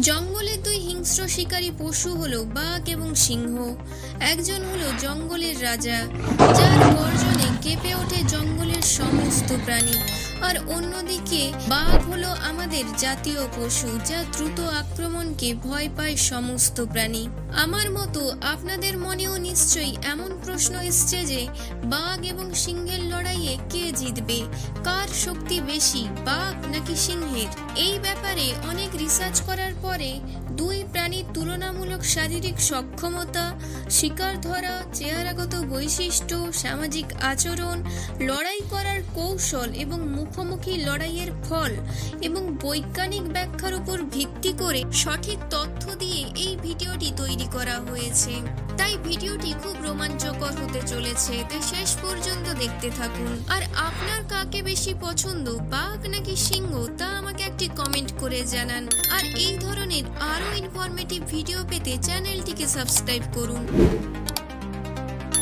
জঙ্গলের দুই হিংস্র শিকারী পশু হলো বাঘ এবং সিংহ। একজন হলো জঙ্গলের রাজা, যার গর্জনে কেঁপে ওঠে জঙ্গলের সমস্ত প্রাণী, আর অন্যদিকে বাঘ হলো আমাদের জাতীয় পশু, যা দ্রুত আক্রমণকে ভয় পায় সমস্ত প্রাণী। আমার মতো আপনাদের মনেও নিশ্চয়ই এমন প্রশ্ন এসছে যে বাঘ এবং সিংহের লড়াইয়ে কে জিতবে, কার শক্তি বেশি, বাঘ নাকি সিংহের। এই ব্যাপারে অনেক রিসার্চ করার পরে দুই প্রাণীর তুলনামূলক শারীরিক সক্ষমতা, শিকার ধরা, চেহারাগত বৈশিষ্ট্য, সামাজিক আচরণ, লড়াই করার কৌশল এবং মুখোমুখি লড়াইয়ের ফল এবং বৈজ্ঞানিক ব্যাখ্যার উপর ভিত্তি করে সঠিক তথ্য দিয়ে এই ভিডিওটি তৈরি করা হয়েছে। তাই ভিডিওটি খুব রোমাঞ্চকর হতে চলেছে, তাই শেষ পর্যন্ত দেখতে থাকুন। আর আপনার কাকে বেশি পছন্দ, বাঘ নাকি সিংহ, তা আমাকে একটি কমেন্ট করে জানান। আর এই ধরনের আরো ইনফরমেটিভ ভিডিও পেতে চ্যানেলটিকে সাবস্ক্রাইব করুন।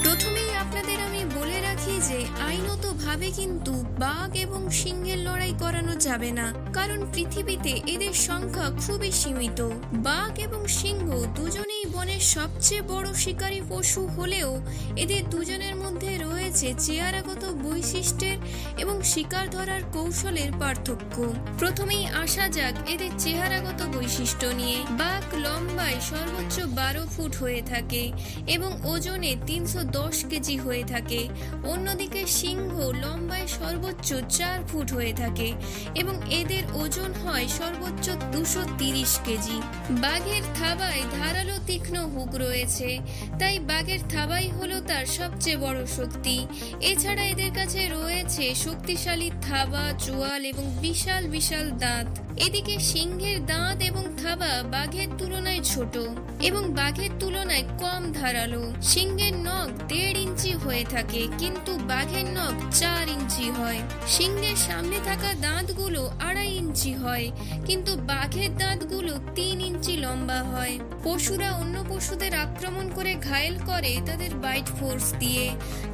প্রথমেই আপনাদের আমি বলে রাখি যে আইনত ভাবে কিন্তু বাঘ এবং সিংহের লড়াই করানো যাবে না, কারণ পৃথিবীতে এদের সংখ্যা খুবই সীমিত। বাঘ এবং সিংহ দুজনেই বনের সবচেয়ে বড় শিকারী পশু হলেও এদের দুজনের মধ্যে রয়েছে চেহারাগত বৈশিষ্ট্যের এবং শিকার ধরার কৌশলের পার্থক্য। প্রথমেই আসা যাক এদের চেহারাগত বৈশিষ্ট্য নিয়ে। বাঘ লম্বায় সর্বোচ্চ 12 ফুট হয়ে থাকে এবং ওজনে 310 কেজি হয়ে থাকে। অন্যদিকে সিংহ লম্বায় সর্বোচ্চ 4 ফুট হয়ে থাকে এবং এদের ওজন হয় সর্বোচ্চ 230 কেজি। বাঘের থাবায় ধারালো তীক্ষ্ণ হুক রয়েছে, তাই বাঘের থাবাই হলো তার সবচেয়ে বড় শক্তি। এছাড়া এদের কাছে রয়েছে শক্তিশালী থাবা, চোয়াল এবং বিশাল বিশাল দাঁত। এদিকে সিংহের দাঁত এবং থাবা বাঘের তুলনায় ছোট এবং বাঘের তুলনায় কম ধারালো। সিংহের নখ 1.5 ইঞ্চি হয়ে থাকে, কিন্তু বাঘের নখ 4 ইঞ্চি হয়। সিংহের সামনে থাকা দাঁতগুলো 2.5 ইঞ্চি হয়, কিন্তু বাঘের দাঁতগুলো 3 ইঞ্চি লম্বা হয়। পশুরা অন্য পশুদের আক্রমণ করে ঘায়েল করে তাদের বাইট ফোর্স দিয়ে।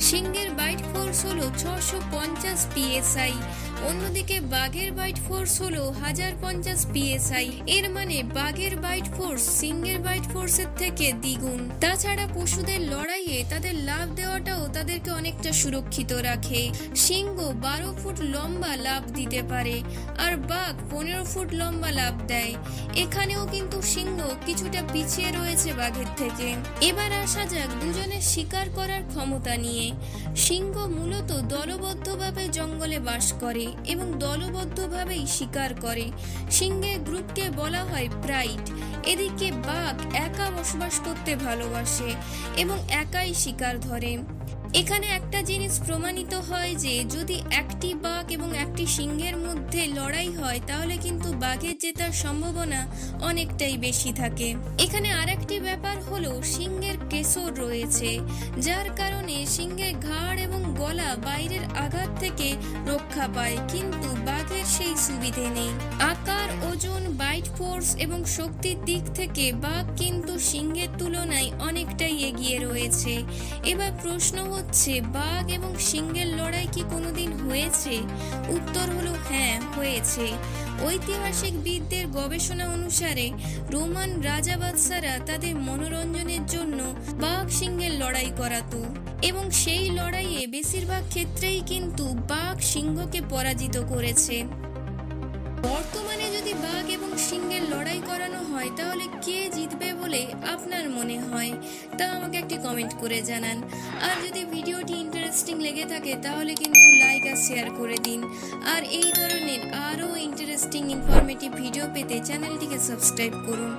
সিংহের বাইট ফোর্স হলো 650 PSI, অন্যদিকে বাঘের বাইট ফোর্স হলো 1050 PSI। এর মানে বাঘের বাইট ফোর্স সিংহের বাইট ফোর্সের থেকে দ্বিগুণ। তাছাড়া পশুদের লড়াইয়ে তাদের লাফ দেওয়াটাও তাদেরকে অনেকটা সুরক্ষিত রাখে। সিংহ 12 ফুট লম্বা লাফ দিতে পারে, আর বাঘ 15 ফুট লম্বা লাফ দেয়। এখানেও কিন্তু সিংহ কিছুটা পিছিয়ে রয়েছে বাঘের থেকে। এবার আসা যাক দুজনের শিকার করার ক্ষমতা নিয়ে। সিংহ মূলত দলবদ্ধভাবে জঙ্গলে বাস করে এবং দলবদ্ধভাবেই শিকার করে। সিংহের গ্রুপকে বলা হয় প্রাইড। এদিকে বাঘ একা বসবাস করতে ভালোবাসে এবং একাই শিকার ধরে। এখানে একটা জিনিস প্রমাণিত হয় যে যদি একটি বাঘ এবং একটি সিংহের মধ্যে লড়াই হয়, তাহলে কিন্তু বাঘের জেতার সম্ভাবনা অনেকটাই বেশি থাকে। এখানে আরেকটি ব্যাপার হলো সিংহের কেশর রয়েছে, যার কারণে সিংহের ঘাড় এবং গলা বাইরের আঘাত থেকে রক্ষা পায়, কিন্তু বাঘের সেই সুবিধে নেই। আকার, ওজন, বাইট ফোর্স এবং শক্তির দিক থেকে বাঘ কিন্তু সিংহের তুলনায় অনেকটাই এগিয়ে রয়েছে। এবার প্রশ্ন হচ্ছে, বাঘ এবং সিংহের লড়াই কি কোনোদিন হয়েছে? উত্তর হলো হ্যাঁ, হয়েছে। ঐতিহাসিকবিদদের গবেষণা অনুসারে রোমান রাজা বাদশারা তাদের মনোরঞ্জনের জন্য বাঘ সিংহের লড়াই করাতো এবং সেই লড়াইয়ে বেশিরভাগ ক্ষেত্রেই কিন্তু বাঘ সিংহকে পরাজিত করেছে। বর্তমানে যদি বাঘ এবং সিংহের লড়াই করানো হয়, তাহলে কে জিতবে বলে আপনার মনে হয়, তা আমাকে একটি কমেন্ট করে জানান। আর যদি ভিডিওটি ইন্টারেস্টিং লেগে থাকে তাহলে কিন্তু লাইক আর শেয়ার করে দিন। আর এই ধরনের আরও ইন্টারেস্টিং ইনফরমেটিভ ভিডিও পেতে চ্যানেলটিকে সাবস্ক্রাইব করুন।